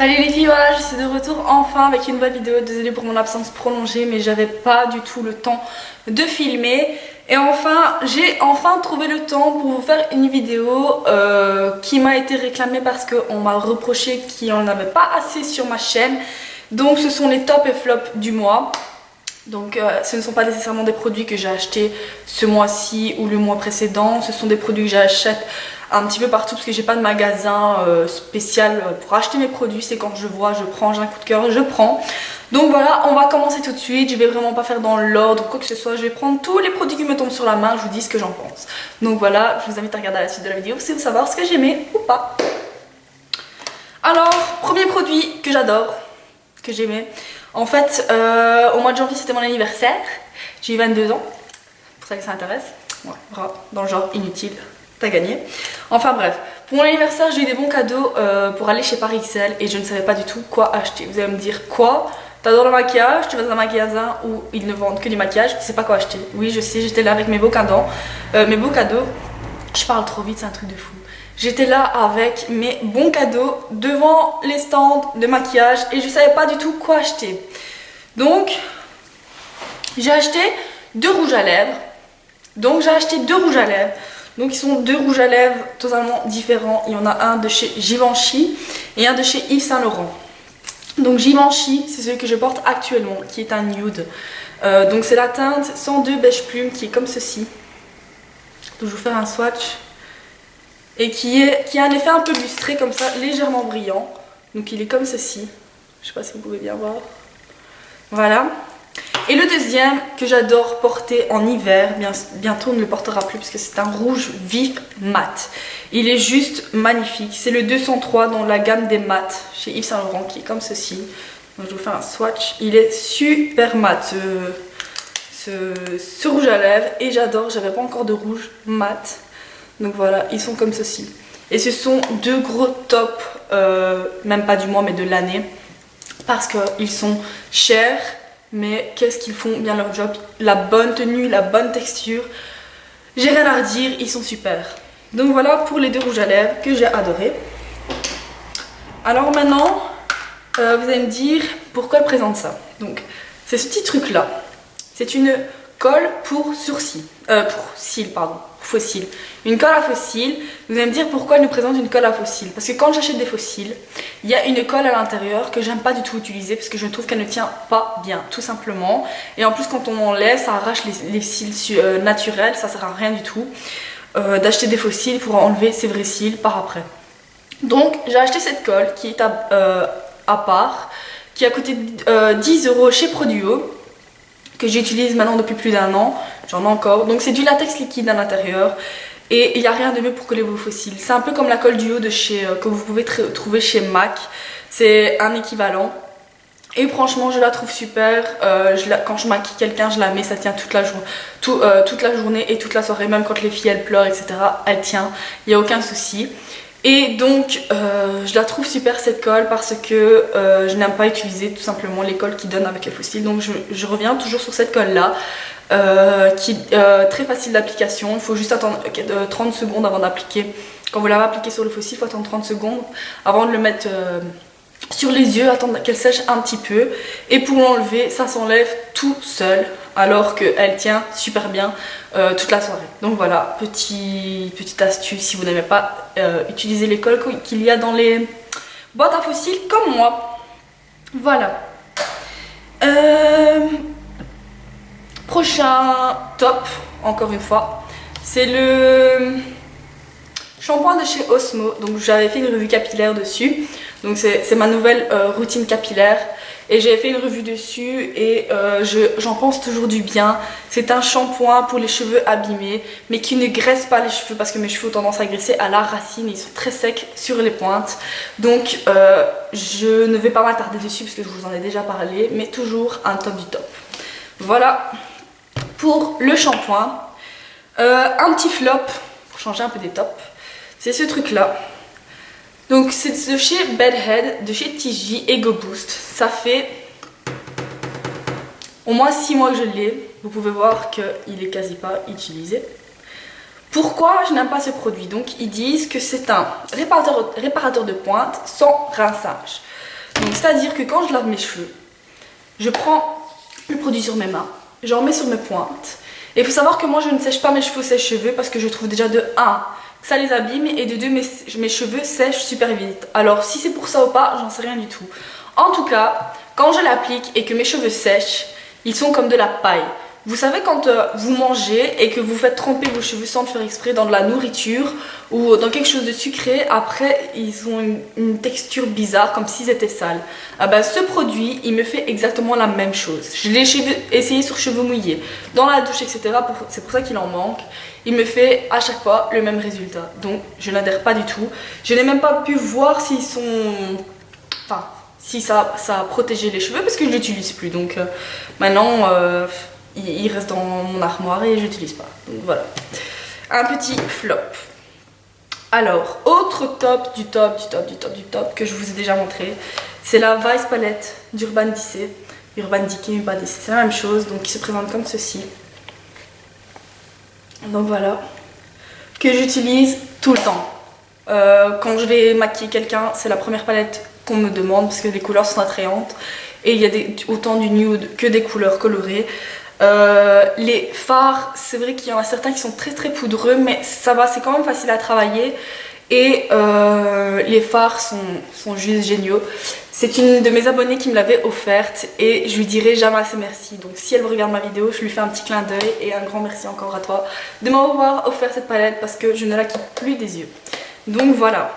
Salut les filles, voilà, je suis de retour enfin avec une nouvelle vidéo. Désolée pour mon absence prolongée, mais j'avais pas du tout le temps de filmer. Et enfin, j'ai enfin trouvé le temps pour vous faire une vidéo qui m'a été réclamée parce qu'on m'a reproché qu'il n'y en avait pas assez sur ma chaîne. Donc ce sont les tops et flops du mois. Donc ce ne sont pas nécessairement des produits que j'ai achetés ce mois-ci ou le mois précédent. Ce sont des produits que j'achète un petit peu partout parce que j'ai pas de magasin spécial pour acheter mes produits. C'est quand je vois, je prends, j'ai un coup de cœur, je prends. Donc voilà, on va commencer tout de suite. Je vais vraiment pas faire dans l'ordre ou quoi que ce soit. Je vais prendre tous les produits qui me tombent sur la main. Je vous dis ce que j'en pense. Donc voilà, je vous invite à regarder la suite de la vidéo si vous savoir ce que j'aimais ou pas. Alors, premier produit que j'adore, que j'aimais. En fait, au mois de janvier, c'était mon anniversaire. J'ai eu 22 ans. C'est pour ça que ça intéresse. Ouais, dans le genre inutile. T'as gagné. Enfin bref, pour mon anniversaire, j'ai eu des bons cadeaux pour aller chez Paris XL et je ne savais pas du tout quoi acheter. Vous allez me dire quoi? T'adores le maquillage, tu vas dans un magasin où ils ne vendent que du maquillage, tu sais pas quoi acheter. Oui, je sais, j'étais là avec mes beaux cadeaux. Je parle trop vite, c'est un truc de fou. J'étais là avec mes bons cadeaux devant les stands de maquillage et je savais pas du tout quoi acheter. Donc, j'ai acheté deux rouges à lèvres. Donc ils sont deux rouges à lèvres totalement différents. Il y en a un de chez Givenchy et un de chez Yves Saint Laurent. Donc Givenchy, c'est celui que je porte actuellement, qui est un nude. Donc c'est la teinte 102 beige plume qui est comme ceci. Donc je vais vous faire un swatch. Et qui a un effet un peu lustré comme ça, légèrement brillant. Donc il est comme ceci. Je sais pas si vous pouvez bien voir. Voilà. Et le deuxième que j'adore porter en hiver, bientôt on ne le portera plus parce que c'est un rouge vif mat. Il est juste magnifique. C'est le 203 dans la gamme des mats chez Yves Saint Laurent qui est comme ceci. Donc je vous fais un swatch. Il est super mat ce rouge à lèvres et j'adore. J'avais pas encore de rouge mat. Donc voilà, ils sont comme ceci. Et ce sont deux gros tops, même pas du mois mais de l'année. Parce qu'ils sont chers. Mais qu'est-ce qu'ils font bien leur job, la bonne tenue, la bonne texture. J'ai rien à redire, ils sont super. Donc voilà pour les deux rouges à lèvres que j'ai adoré. Alors maintenant, vous allez me dire pourquoi elle présente ça. Donc c'est ce petit truc là. C'est une colle pour sourcils. Faux cils. Une colle à faux cils. Vous allez me dire pourquoi elle nous présente une colle à faux cils. Parce que quand j'achète des faux cils, il y a une colle à l'intérieur que j'aime pas du tout utiliser parce que je trouve qu'elle ne tient pas bien, tout simplement. Et en plus, quand on enlève, ça arrache les cils naturels, ça sert à rien du tout. D'acheter des faux cils pour enlever ses vrais cils par après. Donc, j'ai acheté cette colle qui est à part, qui a coûté 10 € chez Produo, que j'utilise maintenant depuis plus d'1 an. J'en ai encore. Donc c'est du latex liquide à l'intérieur. Et il n'y a rien de mieux pour coller vos faux cils. C'est un peu comme la colle duo de que vous pouvez trouver chez MAC. C'est un équivalent. Et franchement, je la trouve super. Quand je maquille quelqu'un, je la mets. Ça tient toute la journée et toute la soirée. Même quand les filles, elles pleurent, etc. Elle tient. Il n'y a aucun souci. Et donc je la trouve super cette colle parce que je n'aime pas utiliser tout simplement les colles qui donnent avec les faux cils. Donc je reviens toujours sur cette colle là qui est très facile d'application. Il faut juste attendre 30 secondes avant d'appliquer. Quand vous l'avez appliqué sur le faux cil, il faut attendre 30 secondes avant de le mettre sur les yeux, attendre qu'elle sèche un petit peu. Et pour l'enlever, ça s'enlève tout seul alors qu'elle tient super bien toute la soirée. Donc voilà, petite astuce si vous n'aimez pas utiliser les colles qu'il y a dans les boîtes à faux cils comme moi. Voilà. Prochain top, encore une fois, c'est le shampoing de chez Osmo. Donc j'avais fait une revue capillaire dessus. Donc c'est ma nouvelle routine capillaire. Et j'ai fait une revue dessus et j'en pense toujours du bien. C'est un shampoing pour les cheveux abîmés, mais qui ne graisse pas les cheveux parce que mes cheveux ont tendance à graisser à la racine. Ils sont très secs sur les pointes. Donc je ne vais pas m'attarder dessus parce que je vous en ai déjà parlé, mais toujours un top du top. Voilà pour le shampoing. Un petit flop pour changer un peu des tops. C'est ce truc là. Donc c'est de chez Bedhead, de chez TJ Ego Boost. Ça fait au moins 6 mois que je l'ai. Vous pouvez voir qu'il est quasi pas utilisé. Pourquoi je n'aime pas ce produit? Donc ils disent que c'est un réparateur de pointe sans rinçage. Donc c'est-à-dire que quand je lave mes cheveux, je prends le produit sur mes mains, j'en mets sur mes pointes. Et il faut savoir que moi je ne sèche pas mes cheveux au sèche-cheveux parce que je trouve déjà de 1 que ça les abîme et de 2 mes cheveux sèchent super vite. Alors si c'est pour ça ou pas, j'en sais rien du tout. En tout cas, quand je l'applique et que mes cheveux sèchent, ils sont comme de la paille. Vous savez quand vous mangez et que vous faites tremper vos cheveux sans le faire exprès dans de la nourriture ou dans quelque chose de sucré, après ils ont une texture bizarre comme s'ils étaient sales. Ah ben, ce produit il me fait exactement la même chose. Je l'ai essayé sur cheveux mouillés, dans la douche etc. C'est pour ça qu'il en manque. Il me fait à chaque fois le même résultat. Donc je n'adhère pas du tout. Je n'ai même pas pu voir s'ils sont... Enfin, si ça a protégé les cheveux parce que je ne l'utilise plus. Donc maintenant... il reste dans mon armoire et je l'utilise pas. Donc voilà. Un petit flop. Alors, autre top du top que je vous ai déjà montré, c'est la Vice Palette d'Urban Decay. Urban Decay, c'est la même chose. Donc qui se présente comme ceci. Donc voilà. Que j'utilise tout le temps. Quand je vais maquiller quelqu'un, c'est la première palette qu'on me demande parce que les couleurs sont attrayantes. Et il y a autant du nude que des couleurs colorées. Les fards, c'est vrai qu'il y en a certains qui sont très poudreux, mais ça va, c'est quand même facile à travailler. Et les fards sont juste géniaux. C'est une de mes abonnées qui me l'avait offerte et je lui dirai jamais assez merci. Donc si elle regarde ma vidéo, je lui fais un petit clin d'œil et un grand merci encore à toi de m'avoir offert cette palette parce que je ne la quitte plus des yeux. Donc voilà,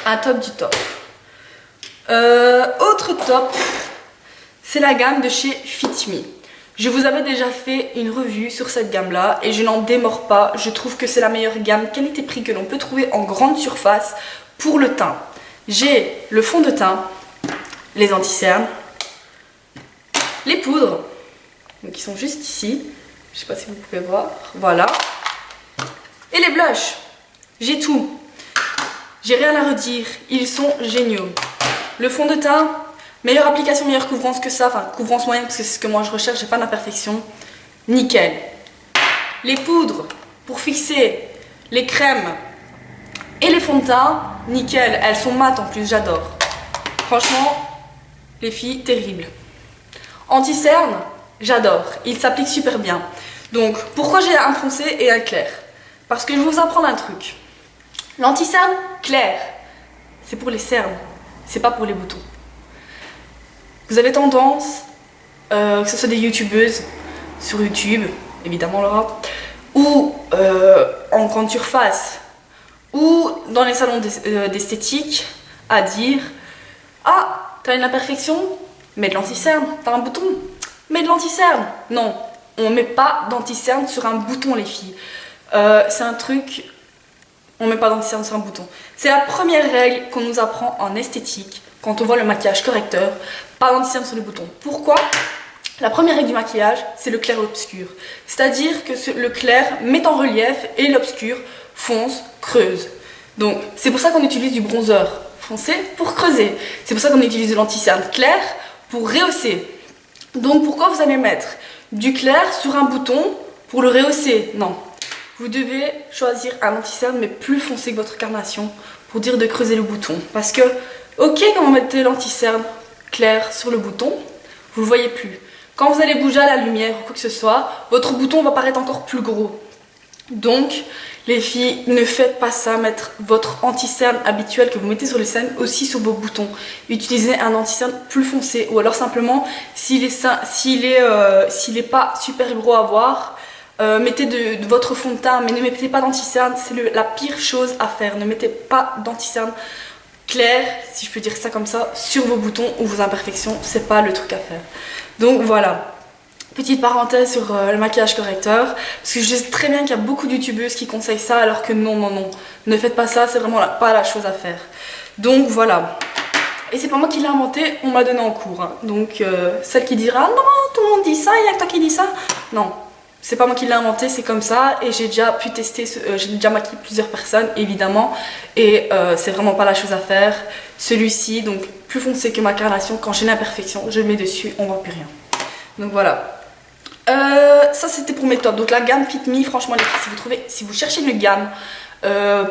un top du top. Autre top, c'est la gamme de chez Fit Me. Je vous avais déjà fait une revue sur cette gamme là et je n'en démords pas. Je trouve que c'est la meilleure gamme qualité-prix que l'on peut trouver en grande surface pour le teint. J'ai le fond de teint, les anti-cernes, les poudres, donc qui sont juste ici. Je sais pas si vous pouvez voir, voilà. Et les blushs, j'ai tout. J'ai rien à redire, ils sont géniaux. Le fond de teint, meilleure application, meilleure couvrance que ça, enfin couvrance moyenne parce que c'est ce que moi je recherche, j'ai pas d'imperfection. Nickel. Les poudres pour fixer les crèmes et les fonds de teint, nickel. Elles sont mates en plus, j'adore. Franchement, les filles, terrible. Anti-cerne, j'adore. Il s'applique super bien. Donc, pourquoi j'ai un foncé et un clair? Parce que je vais vous apprendre un truc. L'anti-cerne clair, c'est pour les cernes, c'est pas pour les boutons. Vous avez tendance, que ce soit des youtubeuses sur YouTube, évidemment Laura, ou en grande surface, ou dans les salons d'esthétique, à dire « Ah, t'as une imperfection? Mets de l'anti-cerne. T'as un bouton? Mets de l'anti-cerne. » Non, on met pas d'anti-cerne sur un bouton les filles. C'est un truc, on met pas d'anti-cerne sur un bouton. C'est la première règle qu'on nous apprend en esthétique. Quand on voit le maquillage correcteur, pas d'anti-cerne sur les boutons. Pourquoi? La première règle du maquillage, c'est le clair-obscur. C'est-à-dire que le clair met en relief et l'obscur fonce, creuse. Donc, c'est pour ça qu'on utilise du bronzer foncé pour creuser. C'est pour ça qu'on utilise de l'anti-cerne clair pour rehausser. Donc, pourquoi vous allez mettre du clair sur un bouton pour le rehausser? Non. Vous devez choisir un anti-cerne mais plus foncé que votre carnation pour dire de creuser le bouton. Parce que, ok, quand vous mettez l'anti-cerne clair sur le bouton, vous le voyez plus. Quand vous allez bouger à la lumière ou quoi que ce soit, votre bouton va paraître encore plus gros. Donc, les filles, ne faites pas ça, mettre votre anti-cerne habituel que vous mettez sur les cernes aussi sur vos boutons. Utilisez un anti-cerne plus foncé ou alors simplement, s'il est pas super gros à voir, mettez de votre fond de teint, mais ne mettez pas d'anti-cerne, c'est la pire chose à faire. Ne mettez pas d'anti-cerne clair, si je peux dire ça comme ça, sur vos boutons ou vos imperfections, c'est pas le truc à faire. Donc voilà, petite parenthèse sur le maquillage correcteur, parce que je sais très bien qu'il y a beaucoup de youtubeuses qui conseillent ça, alors que non, ne faites pas ça, c'est vraiment pas la chose à faire. Donc voilà, et c'est pas moi qui l'ai inventé, on m'a donné en cours, hein. Donc celle qui dira non, tout le monde dit ça, il y a que toi qui dis ça, non. C'est pas moi qui l'ai inventé, c'est comme ça et j'ai déjà pu tester, j'ai déjà maquillé plusieurs personnes évidemment et c'est vraiment pas la chose à faire. Celui-ci, donc plus foncé que ma carnation, quand j'ai l'imperfection, je le mets dessus, on voit plus rien. Donc voilà. Ça c'était pour mes tops. Donc la gamme Fit Me, franchement les filles, si vous cherchez une gamme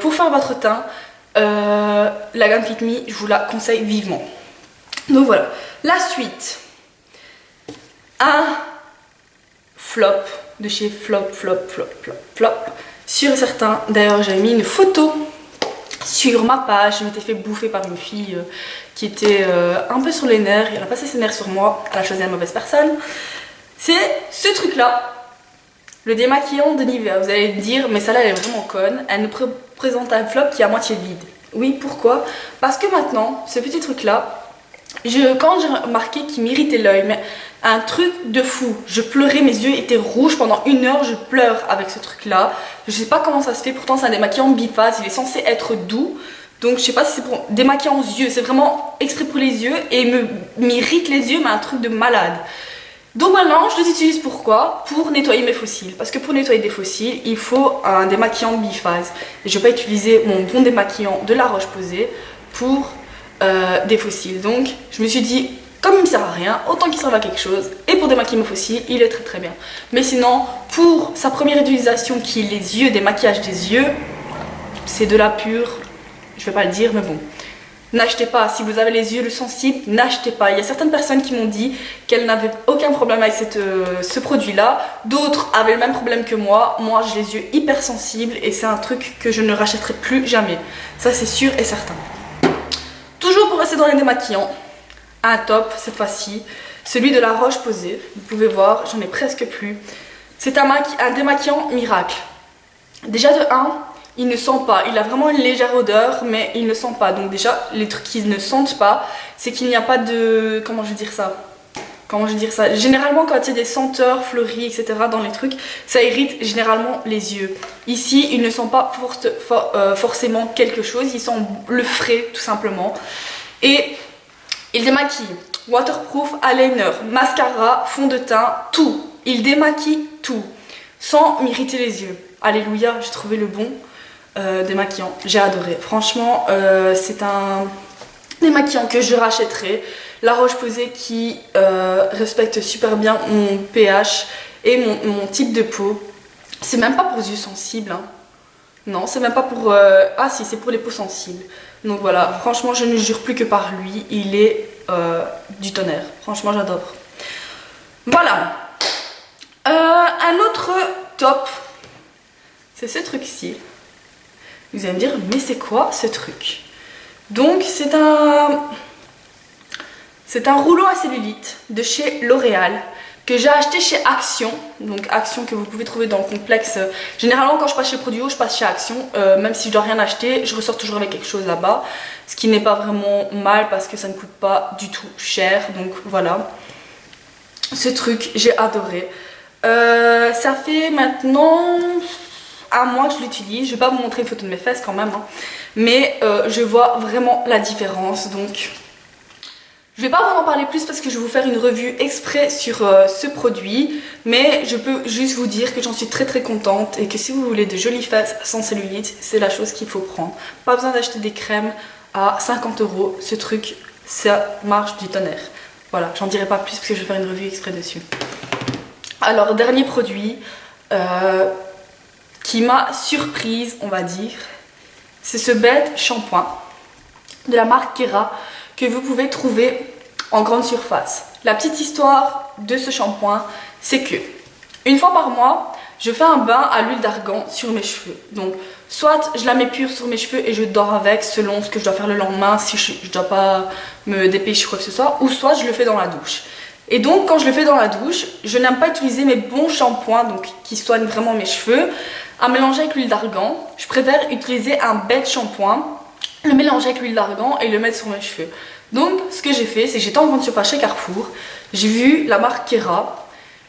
pour faire votre teint, la gamme Fit Me, je vous la conseille vivement. Donc voilà. La suite, un flop de chez Flop. Sûr et certain. D'ailleurs j'avais mis une photo sur ma page. Je m'étais fait bouffer par une fille qui était un peu sur les nerfs. Elle a passé ses nerfs sur moi. Elle a choisi la mauvaise personne. C'est ce truc là, le démaquillant de Nivea. Vous allez me dire, mais celle-là elle est vraiment conne. Elle nous présente un flop qui est à moitié vide. Oui, pourquoi? Parce que maintenant, ce petit truc là, quand j'ai remarqué qu'il m'irritait l'œil, mais un truc de fou. Je pleurais, mes yeux étaient rouges pendant 1 heure, je pleure avec ce truc là. Je sais pas comment ça se fait, pourtant c'est un démaquillant biphase, il est censé être doux. Donc je sais pas si c'est pour démaquillant aux yeux, c'est vraiment exprès pour les yeux et m'irrite les yeux, mais un truc de malade. Donc maintenant je les utilise pourquoi? Pour nettoyer mes fossiles. Parce que pour nettoyer des fossiles, il faut un démaquillant biphase. Et je vais pas utiliser mon bon démaquillant de La Roche-Posay pour des fossiles. Donc je me suis dit, comme il me sert à rien, autant qu'il serve à quelque chose. Et pour démaquiller mes fossiles, il est très très bien. Mais sinon, pour sa première utilisation qui est les yeux, démaquillage des yeux, c'est de la pure, je vais pas le dire mais bon. N'achetez pas, si vous avez les yeux sensibles, n'achetez pas. Il y a certaines personnes qui m'ont dit qu'elles n'avaient aucun problème avec ce produit-là. D'autres avaient le même problème que moi. Moi, j'ai les yeux hypersensibles et c'est un truc que je ne rachèterai plus jamais. Ça, c'est sûr et certain. Toujours pour rester dans les démaquillants, un top cette fois-ci, celui de La Roche-Posay. Vous pouvez voir, j'en ai presque plus. C'est un démaquillant miracle. Déjà de 1, il ne sent pas, il a vraiment une légère odeur, mais il ne sent pas. Donc déjà, les trucs qui ne sentent pas, c'est qu'il n'y a pas de... Comment je vais dire ça? Généralement, quand il y a des senteurs fleuries, etc. dans les trucs, ça irrite généralement les yeux. Ici, il ne sent pas forcément quelque chose, il sent le frais, tout simplement. Et il démaquille. Waterproof, eyeliner, mascara, fond de teint, tout. Il démaquille tout, sans m'irriter les yeux. Alléluia, j'ai trouvé le bon démaquillant. J'ai adoré. Franchement, c'est un démaquillant que je rachèterai. La Roche-Posay qui respecte super bien mon pH et mon type de peau. C'est même pas pour les yeux sensibles. Hein. Non, c'est même pas pour... Ah si, c'est pour les peaux sensibles. Donc voilà, franchement, je ne jure plus que par lui. Il est du tonnerre. Franchement, j'adore. Voilà. Un autre top, c'est ce truc-ci. Vous allez me dire, mais c'est quoi ce truc? Donc, c'est un rouleau à cellulite de chez L'Oréal que j'ai acheté chez Action. Donc, Action que vous pouvez trouver dans le complexe. Généralement, quand je passe chez Produit, je passe chez Action. Même si je dois rien acheter, je ressors toujours avec quelque chose là-bas. Ce qui n'est pas vraiment mal parce que ça ne coûte pas du tout cher. Donc, voilà. Ce truc, j'ai adoré. Ça fait maintenant 1 mois que je l'utilise. Je vais pas vous montrer une photo de mes fesses quand même, hein. Mais je vois vraiment la différence. Donc je vais pas vous en parler plus parce que je vais vous faire une revue exprès sur ce produit. Mais je peux juste vous dire que j'en suis très très contente et que si vous voulez de jolies fesses sans cellulite, c'est la chose qu'il faut prendre. Pas besoin d'acheter des crèmes à 50 €. Ce truc, ça marche du tonnerre. Voilà, j'en dirai pas plus parce que je vais faire une revue exprès dessus. Alors, dernier produit qui m'a surprise, on va dire, c'est ce bête shampoing de la marque Kera que vous pouvez trouver en grande surface. La petite histoire de ce shampoing, c'est que une fois par mois, je fais un bain à l'huile d'argan sur mes cheveux. Donc, soit je la mets pure sur mes cheveux et je dors avec selon ce que je dois faire le lendemain, si je dois pas me dépêcher ou quoi que ce soit, ou soit je le fais dans la douche. Et donc quand je le fais dans la douche, je n'aime pas utiliser mes bons shampoings, donc qui soignent vraiment mes cheveux, à mélanger avec l'huile d'argan. Je préfère utiliser un bête shampoing, le mélanger avec l'huile d'argan et le mettre sur mes cheveux. Donc ce que j'ai fait, c'est que j'étais en grande surface chez Carrefour, j'ai vu la marque Kera,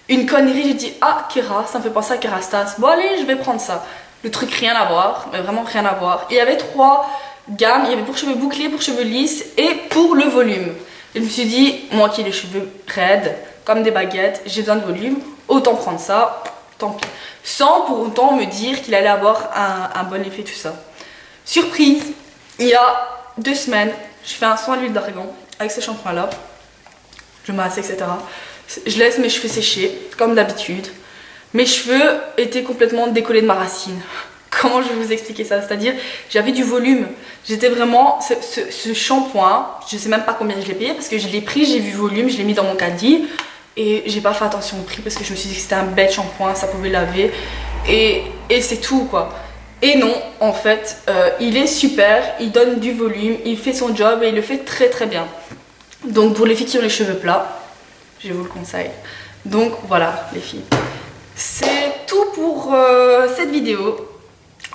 une connerie, j'ai dit ah Kera, ça me fait penser à Kerastase, bon allez je vais prendre ça. Le truc rien à voir, mais vraiment rien à voir. Il y avait 3 gammes, il y avait pour cheveux bouclés, pour cheveux lisses et pour le volume. Et je me suis dit, moi qui ai les cheveux raides, comme des baguettes, j'ai besoin de volume, autant prendre ça, tant pis. Sans pour autant me dire qu'il allait avoir un bon effet, tout ça. Surprise, il y a 2 semaines, je fais un soin à l'huile d'argan avec ce shampoing-là. je masse, etc. Je laisse mes cheveux sécher, comme d'habitude. Mes cheveux étaient complètement décollés de ma racine. Comment je vais vous expliquer ça? C'est-à-dire, j'avais du volume. J'étais vraiment... Ce shampoing, je sais même pas combien je l'ai payé parce que je l'ai pris, j'ai vu volume, je l'ai mis dans mon caddie. Et j'ai pas fait attention au prix parce que je me suis dit que c'était un bête shampoing, ça pouvait laver. Et c'est tout, quoi. Et non, en fait, il est super, il donne du volume, il fait son job et il le fait très très bien. Donc pour les filles qui ont les cheveux plats, je vous le conseille. Donc voilà les filles. C'est tout pour cette vidéo.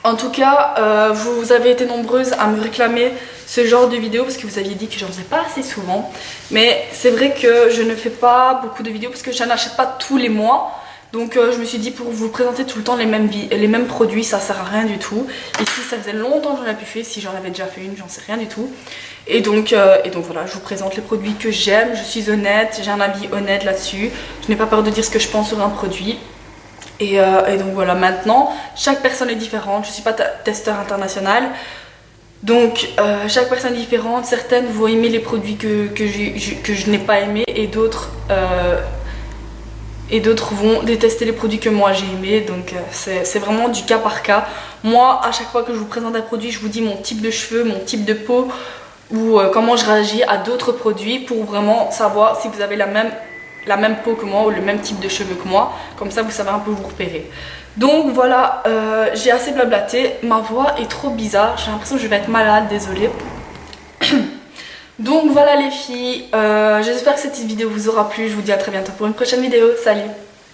En tout cas, vous avez été nombreuses à me réclamer ce genre de vidéo parce que vous aviez dit que j'en faisais pas assez souvent. Mais c'est vrai que je ne fais pas beaucoup de vidéos parce que je n'achète pas tous les mois. Donc je me suis dit pour vous présenter tout le temps les mêmes produits, ça sert à rien du tout. Ici ça faisait longtemps que j'en avais plus fait, si j'en avais déjà fait une, j'en sais rien du tout. Et donc voilà, je vous présente les produits que j'aime, je suis honnête, j'ai un avis honnête là-dessus. Je n'ai pas peur de dire ce que je pense sur un produit. Et donc voilà, maintenant, chaque personne est différente, je ne suis pas testeur international. Donc chaque personne est différente, certaines vont aimer les produits que je n'ai pas aimés et d'autres vont détester les produits que moi j'ai aimés. Donc c'est vraiment du cas par cas. Moi, à chaque fois que je vous présente un produit, je vous dis mon type de cheveux, mon type de peau ou comment je réagis à d'autres produits pour vraiment savoir si vous avez la même peau que moi ou le même type de cheveux que moi. Comme ça, vous savez un peu vous repérer. Donc voilà, j'ai assez blablaté. Ma voix est trop bizarre. J'ai l'impression que je vais être malade, désolée. Donc voilà les filles, j'espère que cette vidéo vous aura plu. Je vous dis à très bientôt pour une prochaine vidéo. Salut!